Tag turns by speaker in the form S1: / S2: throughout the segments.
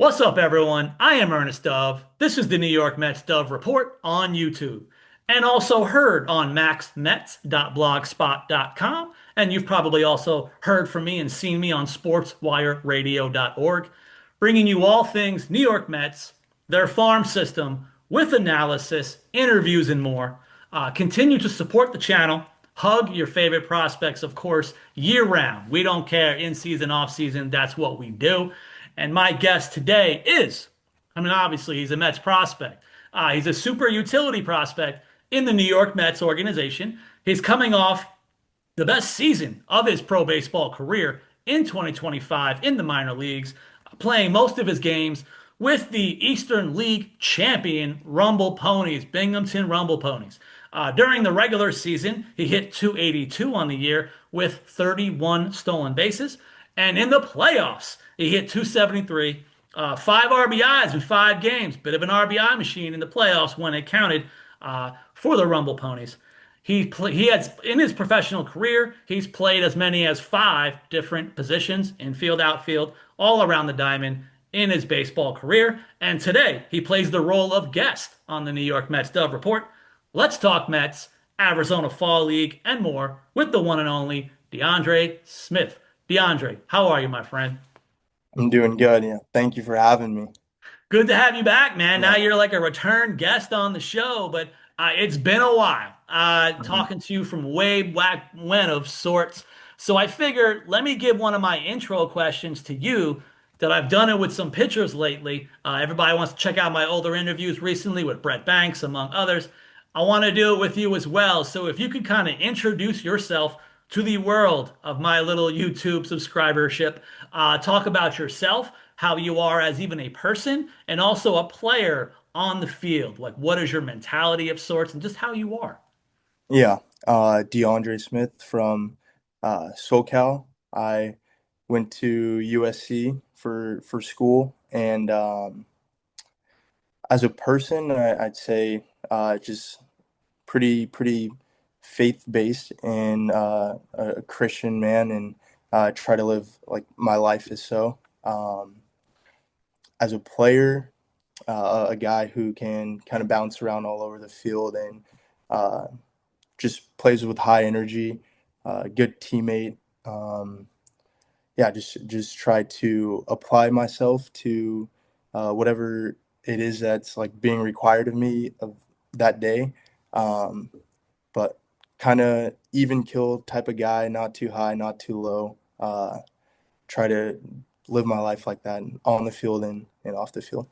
S1: What's up, everyone? I am Ernest Dove. This is the New York Mets Dove Report on YouTube and also heard on maxmets.blogspot.com. And you've probably also heard from me and seen me on sportswireradio.org, bringing you all things New York Mets, their farm system with analysis, interviews, and more. Continue to support the channel. Hug your favorite prospects, of course, year round. We don't care in season, off season. That's what we do. And my guest today is, obviously, he's a Mets prospect. He's a super utility prospect in the New York Mets organization. He's coming off the best season of his pro baseball career in 2025 in the minor leagues, playing most of his games with the Eastern League champion Rumble Ponies, Binghamton Rumble Ponies. During the regular season, he hit 282 on the year with 31 stolen bases. And in the playoffs, he hit 273, five RBIs in 5 games. Bit of an RBI machine in the playoffs when it counted for the Rumble Ponies. He has in his professional career, he's played as many as 5 different positions, infield, outfield, all around the diamond in his baseball career. And today he plays the role of guest on the New York Mets Dove Report. Let's talk Mets, Arizona Fall League, and more with the one and only DeAndre Smith. DeAndre, how are you, my friend?
S2: I'm doing good. Yeah. Thank you for having me.
S1: Good to have you back, man. Now
S2: Yeah.
S1: you're like a return guest on the show, but it's been a while
S2: Mhm.
S1: talking to you from way back when of sorts. So I figured let me give one of my intro questions to you that I've done it with some pitchers lately. Everybody wants to check out my older interviews recently with Brett Banks, among others. I want to do it with you as well. So if you could kind of introduce yourself to the world of my little YouTube subscribership, talk about yourself, how you are as even a person, and also a player on the field. Like, what is your mentality of sorts, and just how you are.
S2: Yeah. DeAndre Smith from SoCal. I went to USC for school, and as a person, I'd say just pretty faith-based and a Christian man, and try to live like my life is so. As a player, a guy who can kind of bounce around all over the field and uh, just plays with high energy, good teammate. Yeah, just try to apply myself to whatever it is that's like being required of me of that day. Um, but kind of even kill type of guy, not too high, not too low. Try to live my life like that on the field and off the field.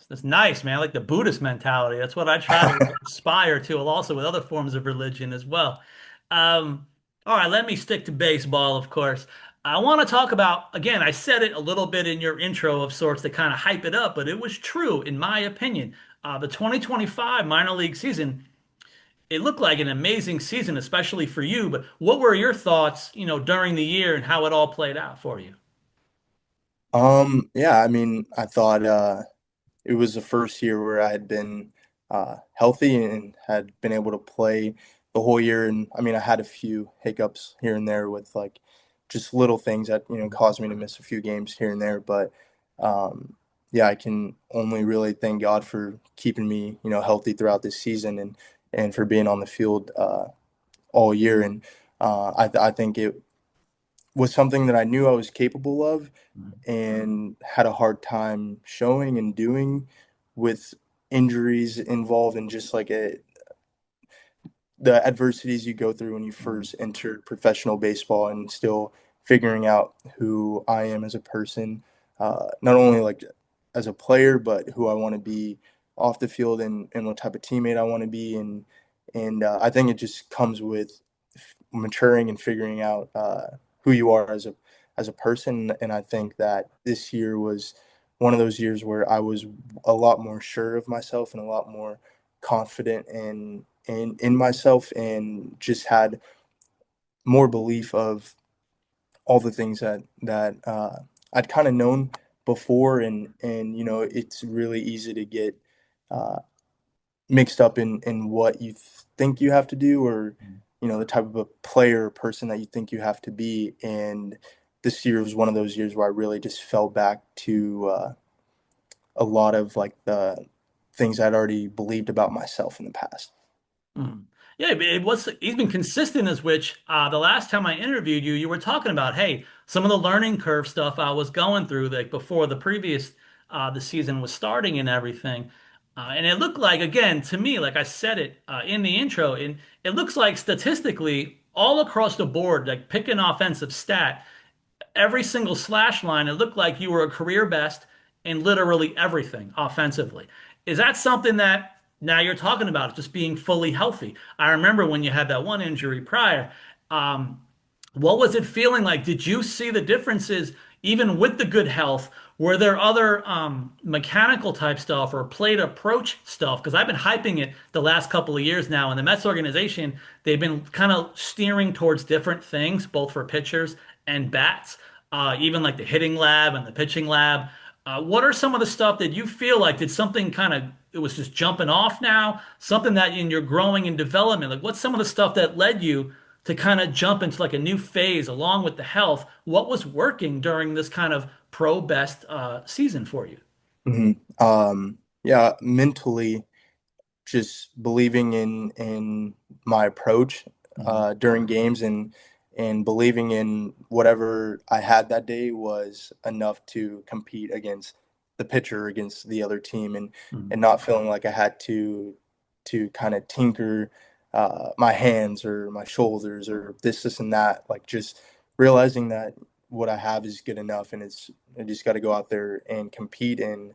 S1: That's nice, man. Like the Buddhist mentality. That's what I try to aspire to, also with other forms of religion as well. Um, all right, let me stick to baseball, of course. I want to talk about, again, I said it a little bit in your intro of sorts to kind of hype it up, but it was true, in my opinion. The 2025 minor league season, it looked like an amazing season, especially for you. But what were your thoughts, during the year and how it all played out for you?
S2: Yeah, I mean, I thought it was the first year where I had been healthy and had been able to play the whole year. And I mean, I had a few hiccups here and there with like just little things that, caused me to miss a few games here and there. But yeah, I can only really thank God for keeping me, healthy throughout this season and for being on the field all year. And I think it was something that I knew I was capable of and had a hard time showing and doing with injuries involved and just like the adversities you go through when you first enter professional baseball and still figuring out who I am as a person, not only like as a player, but who I want to be off the field and what type of teammate I want to be. And I think it just comes with maturing and figuring out who you are as a person. And I think that this year was one of those years where I was a lot more sure of myself and a lot more confident in myself and just had more belief of all the things that I'd kind of known before and it's really easy to get uh, mixed up in what you think you have to do or the type of a player or person that you think you have to be and this year was one of those years where I really just fell back to a lot of like the things I'd already believed about myself in the past.
S1: Mm. Yeah, but he's been consistent as which the last time I interviewed you, you were talking about, hey, some of the learning curve stuff I was going through like before the season was starting and everything. And it looked like, again, to me, like I said it in the intro, and it looks like statistically all across the board, like pick an offensive stat, every single slash line, it looked like you were a career best in literally everything offensively. Is that something that now you're talking about, just being fully healthy? I remember when you had that one injury prior. Um, what was it feeling like? Did you see the differences even with the good health? Were there other mechanical type stuff or plate approach stuff? Because I've been hyping it the last couple of years now, and the Mets organization, they've been kind of steering towards different things, both for pitchers and bats, even like the hitting lab and the pitching lab. What are some of the stuff that you feel like did something kind of it was just jumping off now, something that in your growing and development, like what's some of the stuff that led you to kind of jump into like a new phase along with the health? What was working during this kind of pro best season for you?
S2: Mhm. Yeah, mentally, just believing in my approach
S1: Mhm.
S2: during games and believing in whatever I had that day was enough to compete against the pitcher, against the other team, and
S1: Mhm.
S2: not feeling like I had to kind of tinker my hands or my shoulders or this and that. Like just realizing that what I have is good enough, and I just got to go out there and compete and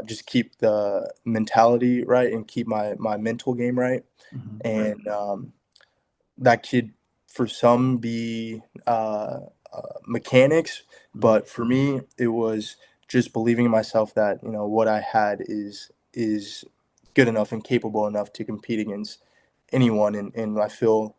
S2: just keep the mentality right and keep my mental game right.
S1: Mhm.
S2: And that could, for some, be mechanics,
S1: Mhm.
S2: but for me, it was just believing in myself that what I had is good enough and capable enough to compete against anyone. And I feel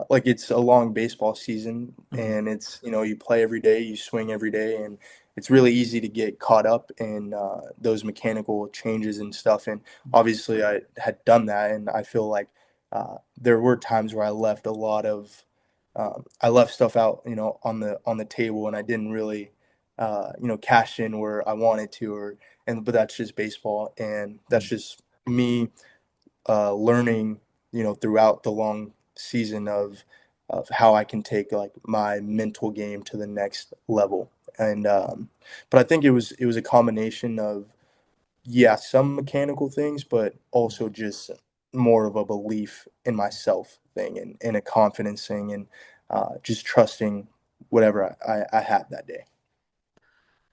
S2: like it's a long baseball season,
S1: Mhm.
S2: and it's you play every day, you swing every day, and it's really easy to get caught up in those mechanical changes and stuff. And obviously, I had done that, and I feel like there were times where I left stuff out, on the table, and I didn't really, cash in where I wanted to, but that's just baseball, and that's
S1: Mhm.
S2: just me learning, throughout the long season of how I can take like my mental game to the next level. And but I think it was a combination of, yeah, some mechanical things, but also just more of a belief in myself thing and a confidence thing and just trusting whatever I had that day.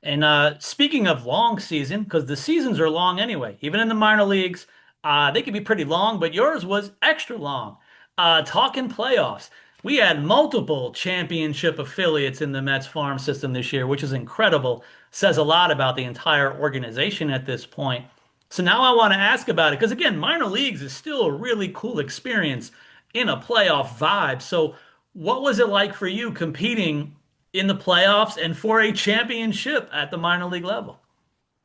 S1: And speaking of long season, because the seasons are long anyway, even in the minor leagues, they can be pretty long, but yours was extra long. Talking playoffs, we had multiple championship affiliates in the Mets farm system this year, which is incredible. Says a lot about the entire organization at this point. So now I want to ask about it because again, minor leagues is still a really cool experience in a playoff vibe. So what was it like for you competing in the playoffs and for a championship at the minor league level?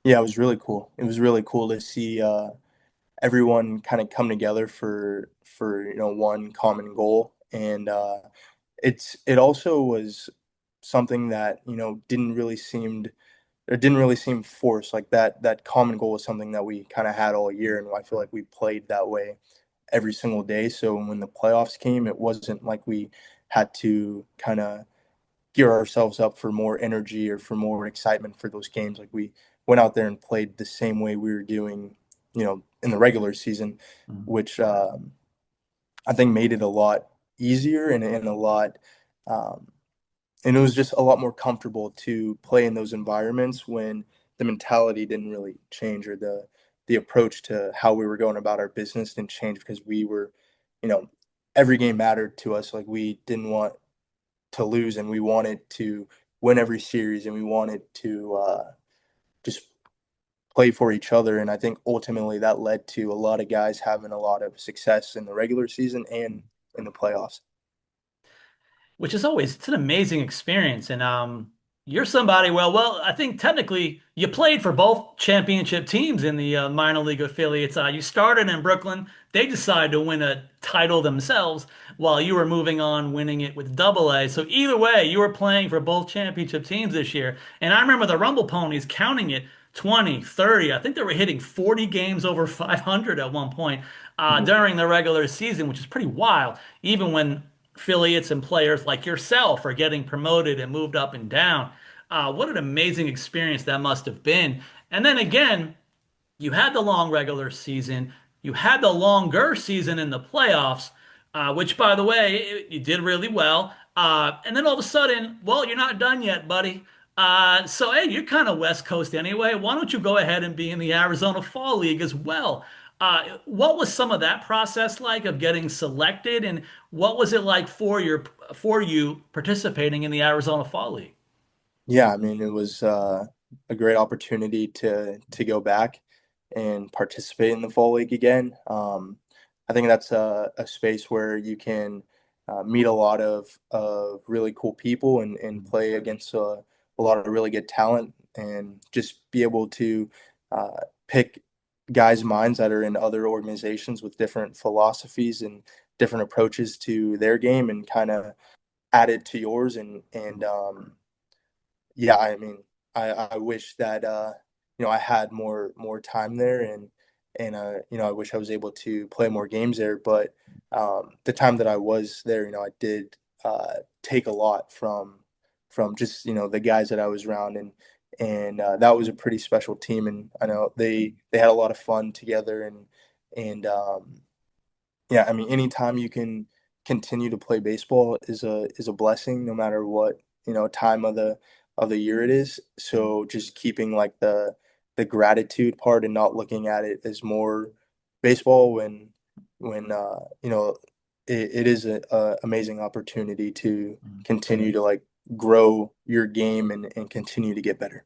S2: Yeah, it was really cool. It was really cool to see everyone kind of come together for one common goal, and it also was something that didn't really seem forced. Like that common goal was something that we kind of had all year, and I feel like we played that way every single day. So when the playoffs came, it wasn't like we had to kind of gear ourselves up for more energy or for more excitement for those games. Like we went out there and played the same way we were doing, in the regular season,
S1: Mhm.
S2: which I think made it a lot easier and a lot, um, and it was just a lot more comfortable to play in those environments when the mentality didn't really change or the approach to how we were going about our business didn't change because we were, you know, every game mattered to us. Like we didn't want to lose and we wanted to win every series and we wanted to just play for each other. And I think ultimately that led to a lot of guys having a lot of success in the regular season and in the playoffs.
S1: Which is always it's an amazing experience. And You're somebody, well, I think technically you played for both championship teams in the minor league affiliates. You started in Brooklyn. They decided to win a title themselves while you were moving on, winning it with Double A. So either way, you were playing for both championship teams this year. And I remember the Rumble Ponies counting it 20, 30. I think they were hitting 40 games over 500 at one point during the regular season, which is pretty wild, even when affiliates and players like yourself are getting promoted and moved up and down. What an amazing experience that must have been. And then again, you had the long regular season, you had the longer season in the playoffs, which, by the way, you did really well. And then all of a sudden, well, you're not done yet, buddy. So, hey, you're kind of West Coast anyway. Why don't you go ahead and be in the Arizona Fall League as well? What was some of that process like of getting selected, and what was it like for you participating in the Arizona Fall League?
S2: Yeah, I mean, it was a great opportunity to go back and participate in the fall league again. I think that's a space where you can meet a lot of really cool people and play against a lot of really good talent and just be able to pick guys' minds that are in other organizations with different philosophies and different approaches to their game and kind of add it to yours and yeah, I mean, I wish that I had more time there and I wish I was able to play more games there. But the time that I was there, I did take a lot from just the guys that I was around and that was a pretty special team. And I know they had a lot of fun together and yeah, I mean, anytime you can continue to play baseball is a blessing, no matter what time of the year it is. So just keeping like the gratitude part and not looking at it as more baseball when it is a amazing opportunity to continue to like grow your game and continue to get better.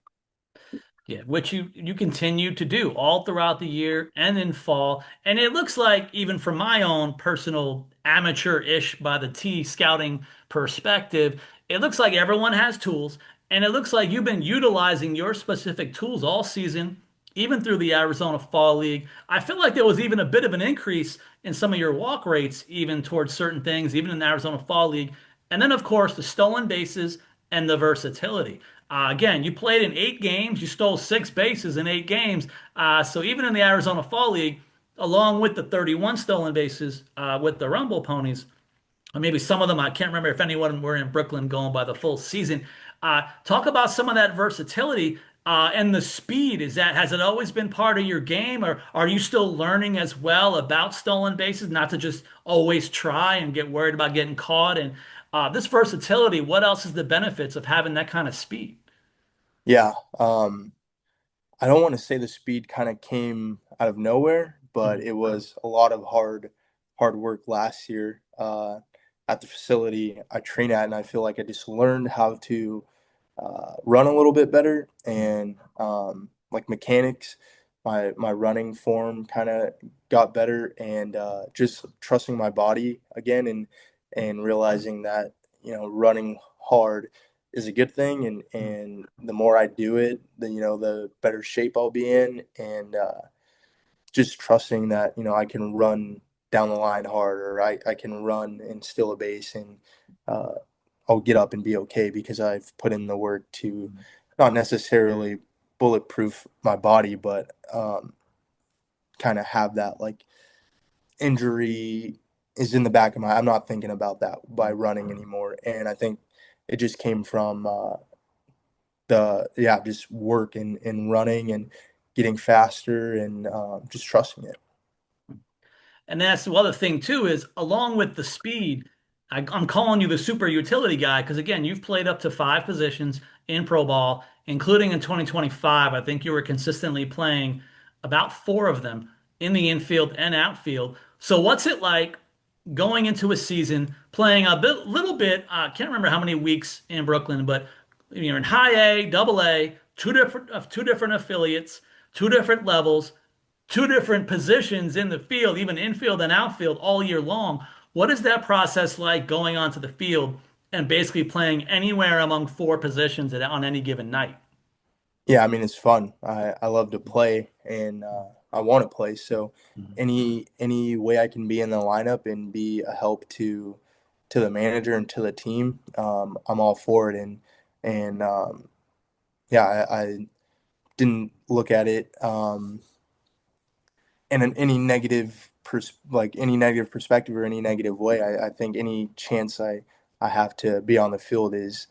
S1: Yeah, which you continue to do all throughout the year and in fall. And it looks like, even from my own personal amateur-ish by the T scouting perspective, it looks like everyone has tools, and it looks like you've been utilizing your specific tools all season, even through the Arizona Fall League. I feel like there was even a bit of an increase in some of your walk rates, even towards certain things, even in the Arizona Fall League. And then, of course, the stolen bases and the versatility. Again, you played in 8 games. You stole 6 bases in 8 games. So even in the Arizona Fall League, along with the 31 stolen bases with the Rumble Ponies, or maybe some of them, I can't remember if anyone were in Brooklyn going by the full season. Talk about some of that versatility and the speed. Has it always been part of your game, or are you still learning as well about stolen bases, not to just always try and get worried about getting caught? And this versatility, what else is the benefits of having that kind of speed?
S2: Yeah, I don't want to say the speed kind of came out of nowhere, but it was a lot of hard work last year at the facility I train at, and I feel like I just learned how to run a little bit better and like mechanics. My running form kind of got better, and just trusting my body again and realizing that running hard is a good thing, and the more I do it, the better shape I'll be in, and just trusting that I can run down the line hard, or I can run and steal a base, and uh, I'll get up and be okay because I've put in the work to not necessarily bulletproof my body, but kind of have that like injury is in the back of my. I'm not thinking about that by running anymore, and I think it just came from the yeah just work and running and getting faster and just trusting it.
S1: And that's the other thing too, is along with the speed, I'm calling you the super utility guy because, again, you've played up to 5 positions in pro ball, including in 2025. I think you were consistently playing about 4 of them in the infield and outfield. So what's it like going into a season playing little bit? Can't remember how many weeks in Brooklyn, but you're in high A, double A, two different affiliates, 2 different levels, 2 different positions in the field, even infield and outfield all year long. What is that process like going onto the field and basically playing anywhere among four positions on any given night.
S2: Yeah, I mean it's fun. I love to play and I want to play. So
S1: Mhm.
S2: any way I can be in the lineup and be a help to the manager and to the team, I'm all for it. And yeah, I didn't look at it in any any negative perspective or any negative way. I think any chance I have to be on the field is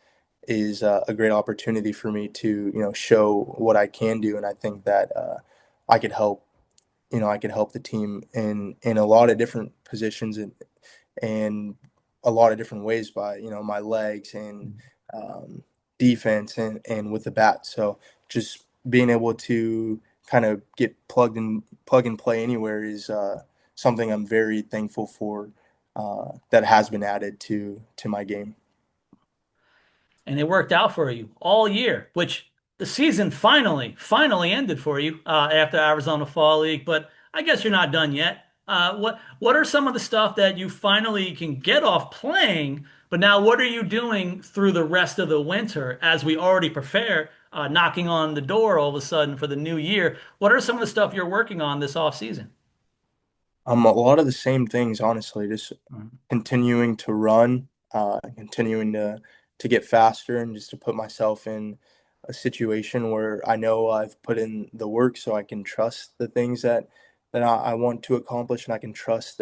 S2: a great opportunity for me to show what I can do, and I think that I could help I could help the team in a lot of different positions and a lot of different ways by my legs and um, defense and with the bat. So just being able to kind of get plug and play anywhere is something I'm very thankful for that has been added to my game.
S1: And it worked out for you all year, which the season finally ended for you after Arizona Fall League. But I guess you're not done yet. What are some of the stuff that you finally can get off playing? But now, what are you doing through the rest of the winter as we already prepare, knocking on the door all of a sudden for the new year? What are some of the stuff you're working on this off season?
S2: A lot of the same things, honestly, just
S1: Mhm.
S2: continuing to run, continuing to get faster, and just to put myself in a situation where I know I've put in the work, so I can trust the things that I want to accomplish, and I can trust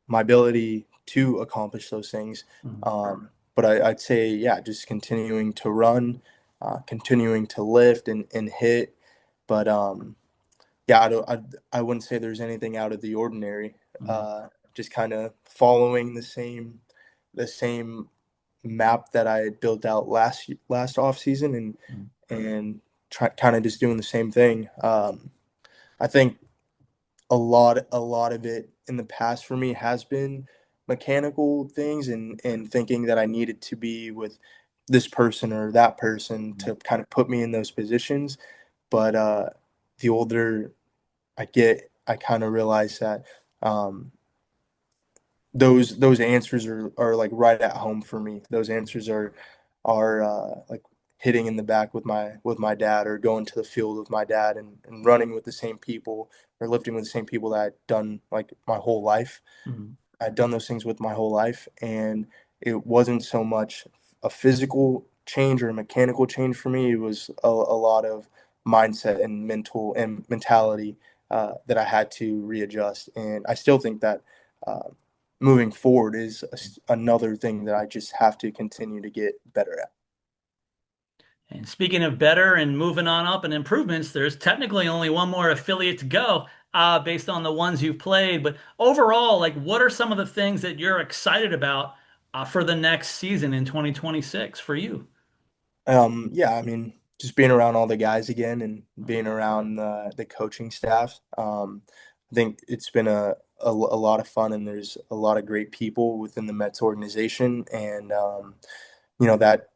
S2: my ability to accomplish those things.
S1: Mhm.
S2: But I'd say, yeah, just continuing to run, continuing to lift and hit, but yeah, I wouldn't say there's anything out of the ordinary.
S1: Mhm.
S2: Uh, just kind of following the same map that I had built out last off season
S1: Mhm.
S2: and try kind of just doing the same thing. I think a lot of it in the past for me has been mechanical things and thinking that I needed to be with this person or that person
S1: Mhm.
S2: to kind of put me in those positions. But the older I get, I kind of realize that um, those answers are like right at home for me. Those answers are like hitting in the back with my dad or going to the field with my dad and running with the same people or lifting with the same people that I'd done like my whole life.
S1: Mhm.
S2: I'd done those things with my whole life, and it wasn't so much a physical change or a mechanical change for me. It was a lot of mindset and mentality that I had to readjust. And I still think that uh, moving forward is another thing that I just have to continue to get better at.
S1: And speaking of better and moving on up and improvements, there's technically only one more affiliate to go, based on the ones you've played. But overall, like, what are some of the things that you're excited about for the next season in 2026 for you?
S2: Yeah, I mean, just being around all the guys again and being around the coaching staff. I think it's been a lot of fun, and there's a lot of great people within the Mets organization, and that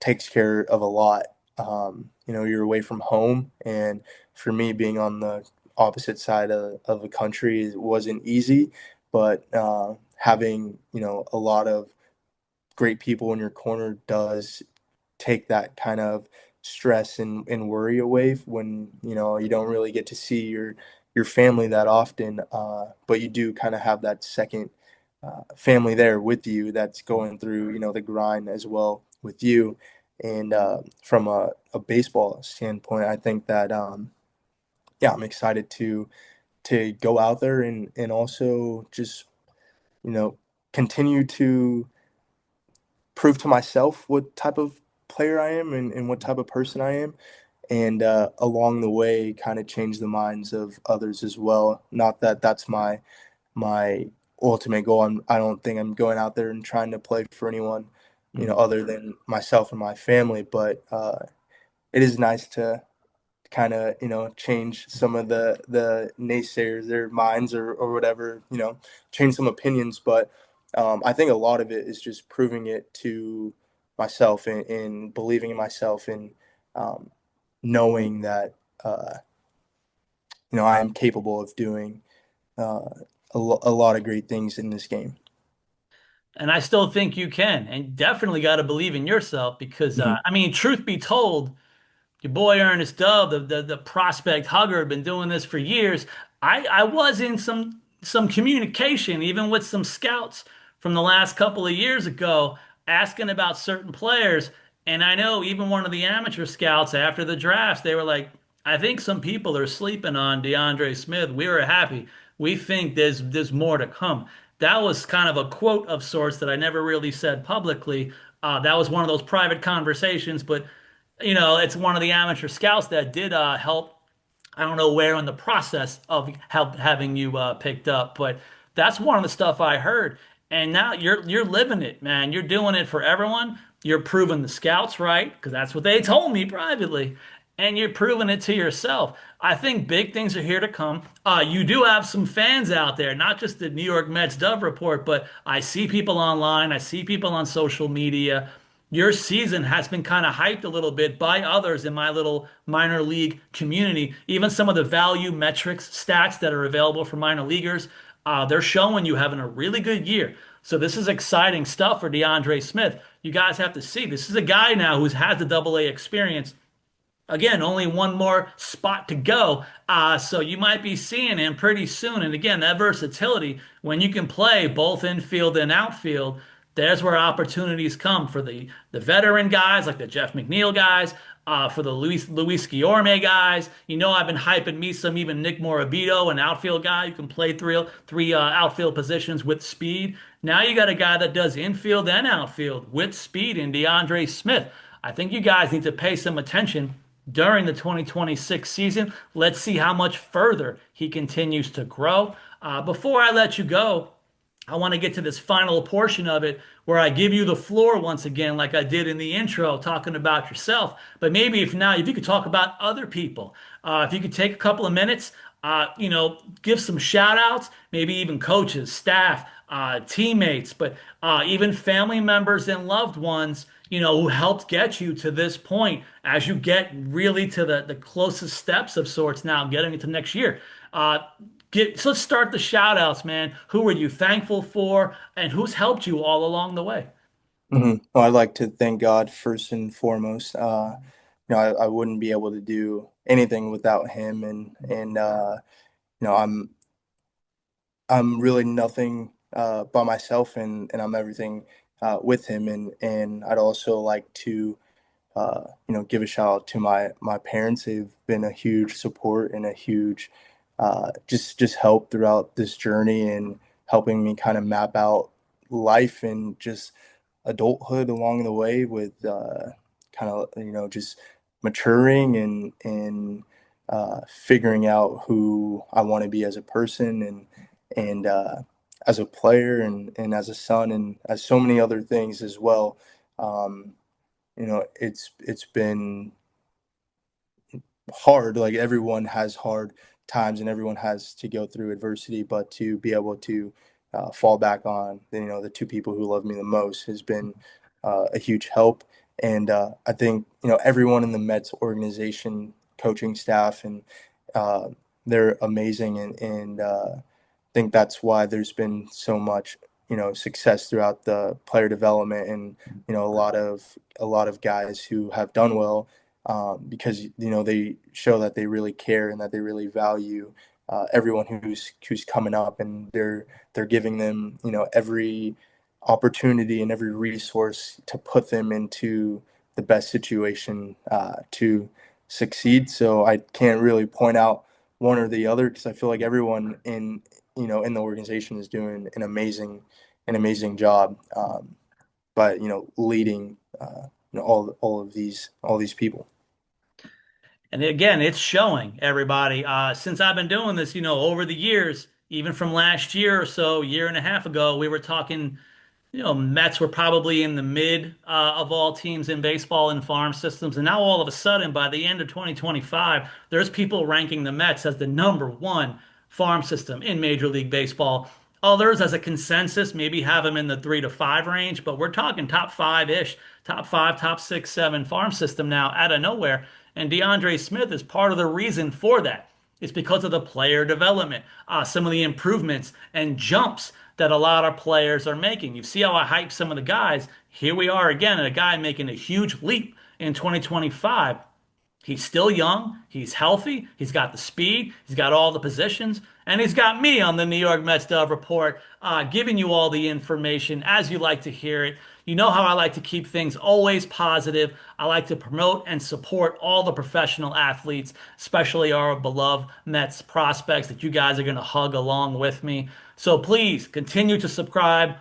S2: takes care of a lot. You're away from home, and for me, being on the opposite side of the country wasn't easy, but having a lot of great people in your corner does take that kind of stress and worry away when you don't really get to see your family that often, but you do kind of have that second family there with you that's going through the grind as well with you. And from a baseball standpoint, I think that yeah, I'm excited to go out there and also just you know continue to prove to myself what type of player I am and what type of person I am, and along the way, kind of change the minds of others as well. Not that that's my ultimate goal. I don't think I'm going out there and trying to play for anyone,
S1: Mhm.
S2: other than myself and my family. But it is nice to kind of change some of the naysayers their minds or whatever, change some opinions. But I think a lot of it is just proving it to myself and believing in myself and um, knowing that uh, I am capable of doing uh, a lot of great things in this game.
S1: And I still think you can, and definitely got to believe in yourself because,
S2: Hmm.
S1: I mean, truth be told, your boy Ernest Dove, the prospect hugger, had been doing this for years. I was in some communication, even with some scouts from the last couple of years ago, asking about certain players. And I know even one of the amateur scouts after the drafts, they were like, I think some people are sleeping on DeAndre Smith. We were happy. We think there's more to come. That was kind of a quote of sorts that I never really said publicly. That was one of those private conversations, but it's one of the amateur scouts that did help. I don't know where in the process of having you picked up, but that's one of the stuff I heard. And now you're living it, man. You're doing it for everyone. You're proving the scouts right because that's what they told me privately, and you're proving it to yourself. I think big things are here to come. You do have some fans out there, not just the New York Mets Dove Report, but I see people online. I see people on social media. Your season has been kind of hyped a little bit by others in my little minor league community. Even some of the value metrics stats that are available for minor leaguers, they're showing you having a really good year. So this is exciting stuff for DeAndre Smith. You guys have to see. This is a guy now who's had the double A experience. Again, only one more spot to go. So you might be seeing him pretty soon. And again, that versatility, when you can play both infield and outfield, there's where opportunities come for the veteran guys like the Jeff McNeil guys, for the Luis Guillorme guys. I've been hyping me some even Nick Morabito, an outfield guy who can play three outfield positions with speed. Now you got a guy that does infield and outfield with speed in DeAndre Smith. I think you guys need to pay some attention during the 2026 season. Let's see how much further he continues to grow. Before I let you go, I want to get to this final portion of it where I give you the floor once again, like I did in the intro, talking about yourself. But maybe if you could talk about other people, if you could take a couple of minutes, give some shout outs, maybe even coaches, staff, teammates, but even family members and loved ones, who helped get you to this point as you get really to the closest steps of sorts now, getting into next year. Uh, so let's start the shout outs, man. Who are you thankful for and who's helped you all along the way?
S2: Well, I'd like to thank God first and foremost. I wouldn't be able to do anything without him, and you know, I'm really nothing by myself, and I'm everything with him, and I'd also like to give a shout out to my parents. They've been a huge support and a huge just help throughout this journey and helping me kind of map out life and just adulthood along the way with kind of just maturing and figuring out who I want to be as a person and as a player and as a son and as so many other things as well. Um, it's been hard. Like everyone has hard times and everyone has to go through adversity, but to be able to fall back on the two people who love me the most has been a huge help. And I think everyone in the Mets organization, coaching staff, and uh, they're amazing, and think that's why there's been so much success throughout the player development and a lot of guys who have done well because they show that they really care and that they really value everyone who's coming up, and they're giving them every opportunity and every resource to put them into the best situation to succeed. So I can't really point out one or the other because I feel like everyone in the organization is doing an amazing job, but leading all these people.
S1: And again, it's showing everybody. Since I've been doing this, over the years, even from last year or so, year and a half ago, we were talking. Mets were probably in the mid of all teams in baseball in farm systems. And now all of a sudden, by the end of 2025, there's people ranking the Mets as the number one farm system in Major League Baseball. Others, as a consensus, maybe have them in the 3 to 5 range, but we're talking top five-ish, top five, top six, seven farm system now out of nowhere. And DeAndre Smith is part of the reason for that. It's because of the player development, some of the improvements and jumps that a lot of players are making. You see how I hype some of the guys. Here we are again, and a guy making a huge leap in 2025. He's still young. He's healthy. He's got the speed. He's got all the positions. And he's got me on the New York Mets Dove Report, giving you all the information as you like to hear it. You know how I like to keep things always positive. I like to promote and support all the professional athletes, especially our beloved Mets prospects that you guys are going to hug along with me. So please continue to subscribe.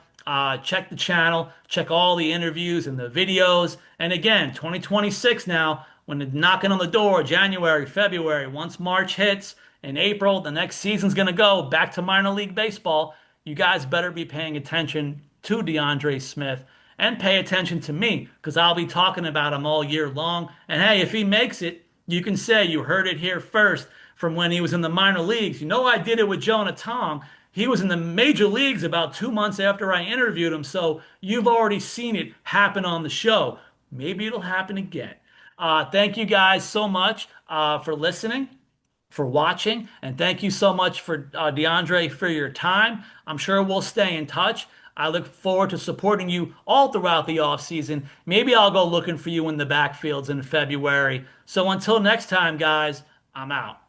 S1: Check the channel, check all the interviews and the videos. And again, 2026 now, when they're knocking on the door, January, February, once March hits, in April, the next season's going to go back to minor league baseball. You guys better be paying attention to DeAndre Smith and pay attention to me because I'll be talking about him all year long. And hey, if he makes it, you can say you heard it here first from when he was in the minor leagues. You know, I did it with Jonah Tom. He was in the major leagues about 2 months after I interviewed him, so you've already seen it happen on the show. Maybe it'll happen again. Thank you guys so much for listening, for watching, and thank you so much for DeAndre for your time. I'm sure we'll stay in touch. I look forward to supporting you all throughout the off season. Maybe I'll go looking for you in the backfields in February. So until next time, guys, I'm out.